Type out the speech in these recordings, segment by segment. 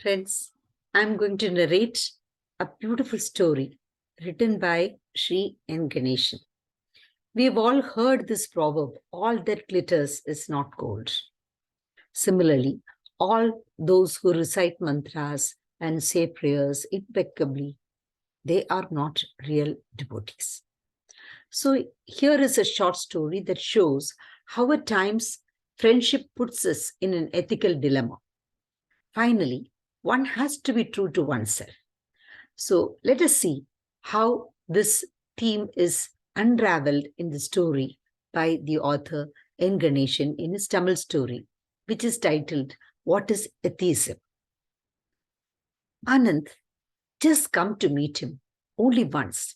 Friends, I'm going to narrate a beautiful story written by Sri N. Ganeshan. We have all heard this proverb, all that glitters is not gold. Similarly, all those who recite mantras and say prayers impeccably, they are not real devotees. So here is a short story that shows how at times friendship puts us in an ethical dilemma. Finally, one has to be true to oneself. So let us see how this theme is unraveled in the story by the author N. Ganeshan in his Tamil story, which is titled, What is Atheism? Anand, just come to meet him only once.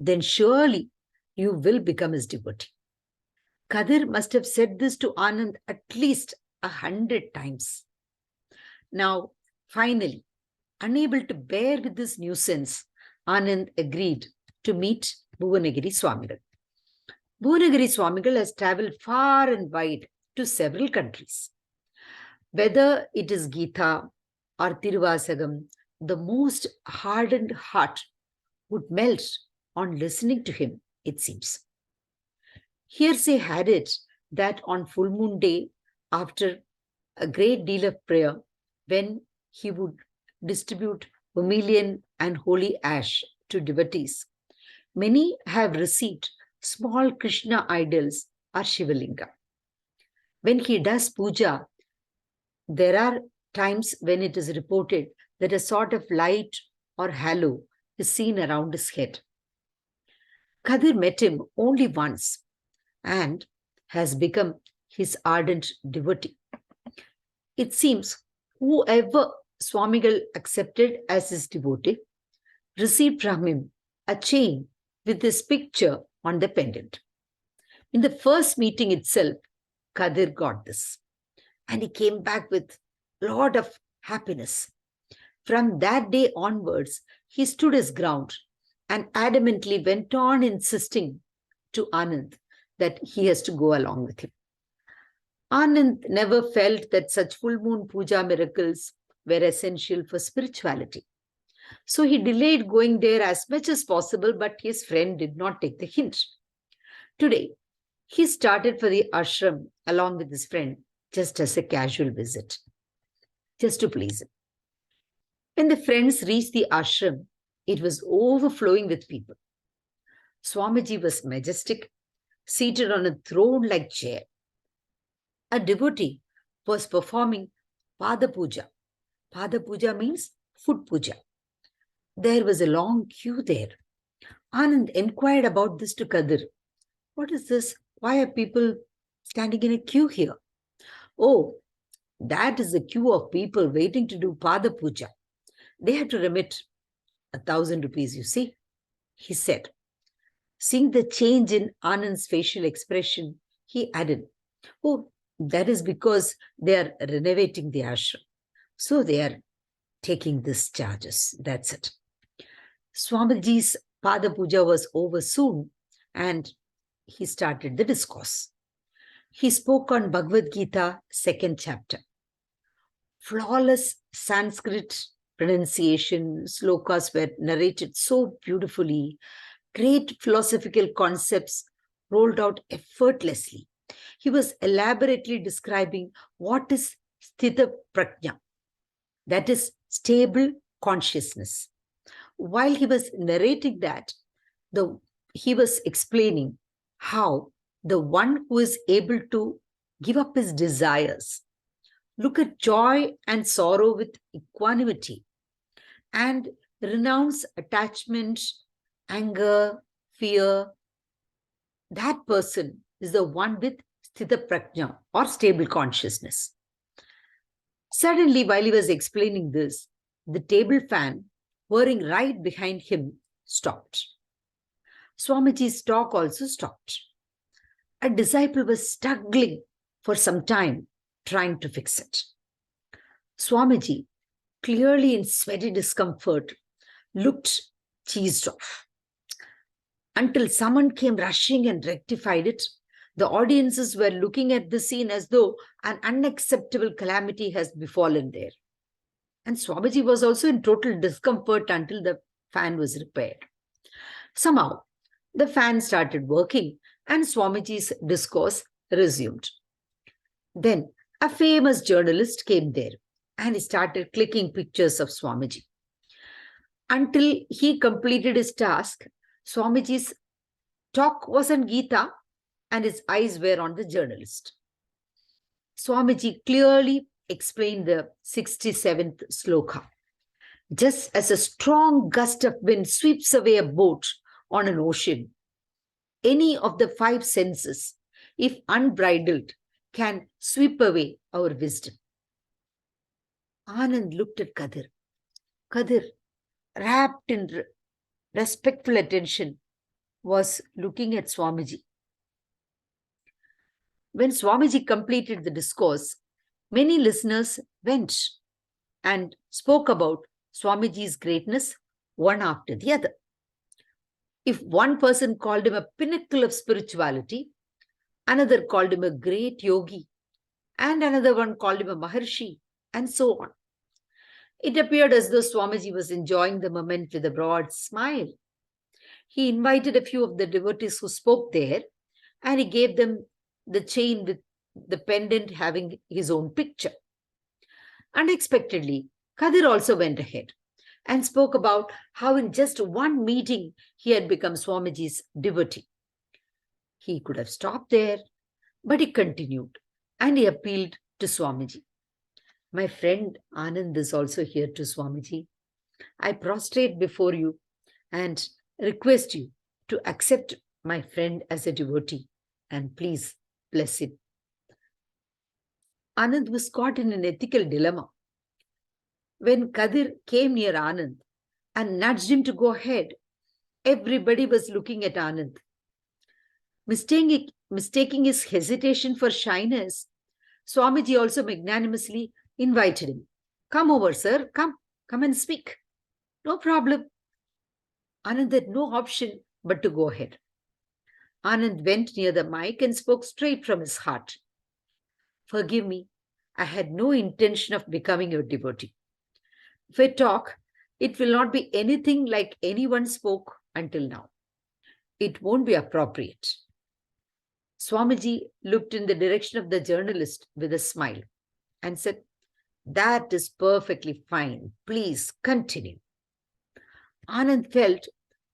Then surely you will become his devotee. Kadir must have said this to Anand at least 100 times. Now, finally, unable to bear with this nuisance, Anand agreed to meet Bhuvanagiri Swamigal. Bhuvanagiri Swamigal has travelled far and wide to several countries. Whether it is Gita or Tiruvasagam, the most hardened heart would melt on listening to him, it seems. Hearsay had it that on full moon day, after a great deal of prayer, when he would distribute vermilion and holy ash to devotees, many have received small Krishna idols or Shivalinga. When he does puja, there are times when it is reported that a sort of light or halo is seen around his head. Kadir met him only once and has become his ardent devotee. It seems whoever Swamigal accepted as his devotee received from him a chain with this picture on the pendant. In the first meeting itself, Kadir got this, and he came back with a lot of happiness. From that day onwards, he stood his ground and adamantly went on insisting to Anand that he has to go along with him. Anand never felt that such full moon puja miracles were essential for spirituality. So he delayed going there as much as possible, but his friend did not take the hint. Today, he started for the ashram along with his friend just as a casual visit, just to please him. When the friends reached the ashram, it was overflowing with people. Swamiji was majestic, seated on a throne-like chair. A devotee was performing Pada Puja. Pada Puja means foot puja. There was a long queue there. Anand inquired about this to Kadir. What is this? Why are people standing in a queue here? Oh, that is the queue of people waiting to do Pada Puja. They have to remit 1,000 rupees, you see, he said. Seeing the change in Anand's facial expression, he added, oh, that is because they are renovating the ashram. So they are taking these charges. That's it. Swamiji's Pada Puja was over soon and he started the discourse. He spoke on Bhagavad Gita, 2nd chapter. Flawless Sanskrit pronunciation, slokas were narrated so beautifully. Great philosophical concepts rolled out effortlessly. He was elaborately describing what is sthita prajna, that is stable consciousness. While he was narrating that, he was explaining how the one who is able to give up his desires, look at joy and sorrow with equanimity, and renounce attachment, anger, fear, that person is the one with sthita prajna or stable consciousness. Suddenly, while he was explaining this, the table fan whirring right behind him stopped. Swamiji's talk also stopped. A disciple was struggling for some time trying to fix it. Swamiji, clearly in sweaty discomfort, looked cheesed off. Until someone came rushing and rectified it, the audiences were looking at the scene as though an unacceptable calamity has befallen there. And Swamiji was also in total discomfort until the fan was repaired. Somehow, the fan started working and Swamiji's discourse resumed. Then, a famous journalist came there and he started clicking pictures of Swamiji. Until he completed his task, Swamiji's talk was on Gita and his eyes were on the journalist. Swamiji clearly explained the 67th sloka. Just as a strong gust of wind sweeps away a boat on an ocean, any of the five senses, if unbridled, can sweep away our wisdom. Anand looked at Kadir. Kadir, wrapped in respectful attention, was looking at Swamiji. When Swamiji completed the discourse, many listeners went and spoke about Swamiji's greatness one after the other. If one person called him a pinnacle of spirituality, another called him a great yogi, and another one called him a maharshi, and so on. It appeared as though Swamiji was enjoying the moment with a broad smile. He invited a few of the devotees who spoke there, and he gave them the chain with the pendant having his own picture. Unexpectedly, Kadir also went ahead and spoke about how in just one meeting he had become Swamiji's devotee. He could have stopped there, but he continued and he appealed to Swamiji. My friend Anand is also here to Swamiji. I prostrate before you and request you to accept my friend as a devotee and please bless him. Anand was caught in an ethical dilemma. When Kadir came near Anand and nudged him to go ahead, everybody was looking at Anand. Mistaking his hesitation for shyness, Swamiji also magnanimously invited him. Come over, sir. Come and speak. No problem. Anand had no option but to go ahead. Anand went near the mic and spoke straight from his heart. Forgive me, I had no intention of becoming your devotee. If I talk, it will not be anything like anyone spoke until now. It won't be appropriate. Swamiji looked in the direction of the journalist with a smile and said, that is perfectly fine. Please continue. Anand felt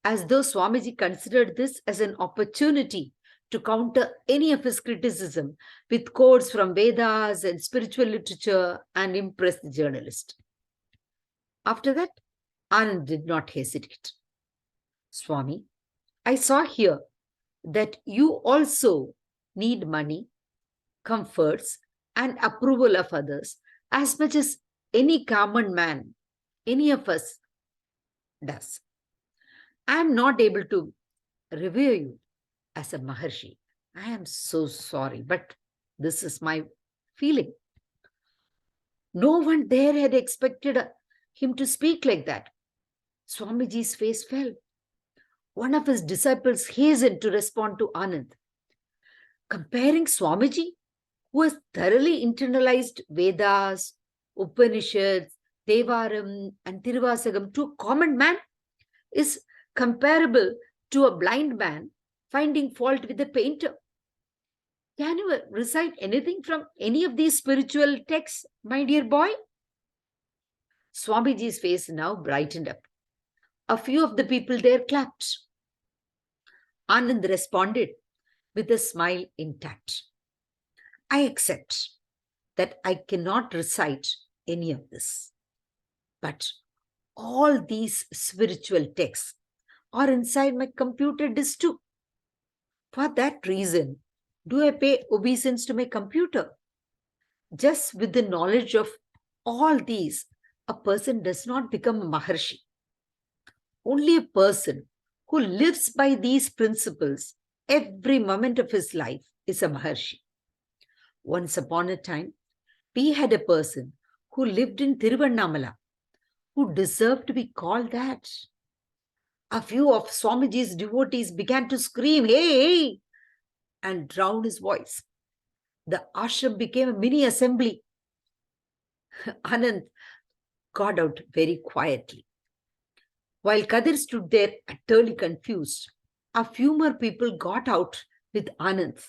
as though Swamiji considered this as an opportunity to counter any of his criticism with quotes from Vedas and spiritual literature and impress the journalist. After that, Anand did not hesitate. Swami, I saw here that you also need money, comforts, and approval of others as much as any common man, any of us does. I am not able to revere you as a Maharshi. I am so sorry, but this is my feeling. No one there had expected him to speak like that. Swamiji's face fell. One of his disciples hastened to respond to Anand. Comparing Swamiji, who has thoroughly internalized Vedas, Upanishads, Devaram, and Tiruvasagam to a common man is comparable to a blind man finding fault with a painter. Can you recite anything from any of these spiritual texts, my dear boy? Swamiji's face now brightened up. A few of the people there clapped. Anand responded with a smile intact. I accept that I cannot recite any of this. But all these spiritual texts are inside my computer disk too. For that reason, do I pay obeisance to my computer? Just with the knowledge of all these, a person does not become a Maharshi. Only a person who lives by these principles every moment of his life is a Maharshi. Once upon a time, we had a person who lived in Tiruvannamala who deserved to be called that. A few of Swamiji's devotees began to scream, hey, and drown his voice. The ashram became a mini assembly. Anand got out very quietly. While Kadir stood there utterly confused, a few more people got out with Anand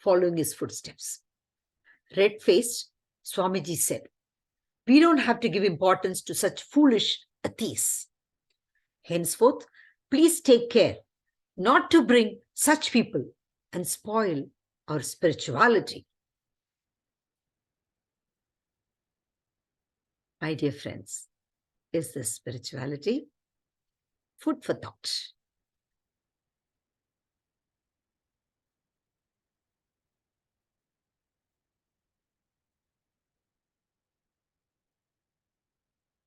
following his footsteps. Red-faced, Swamiji said, "We don't have to give importance to such foolish atheists. Henceforth, please take care not to bring such people and spoil our spirituality." My dear friends, is this spirituality? Food for thought.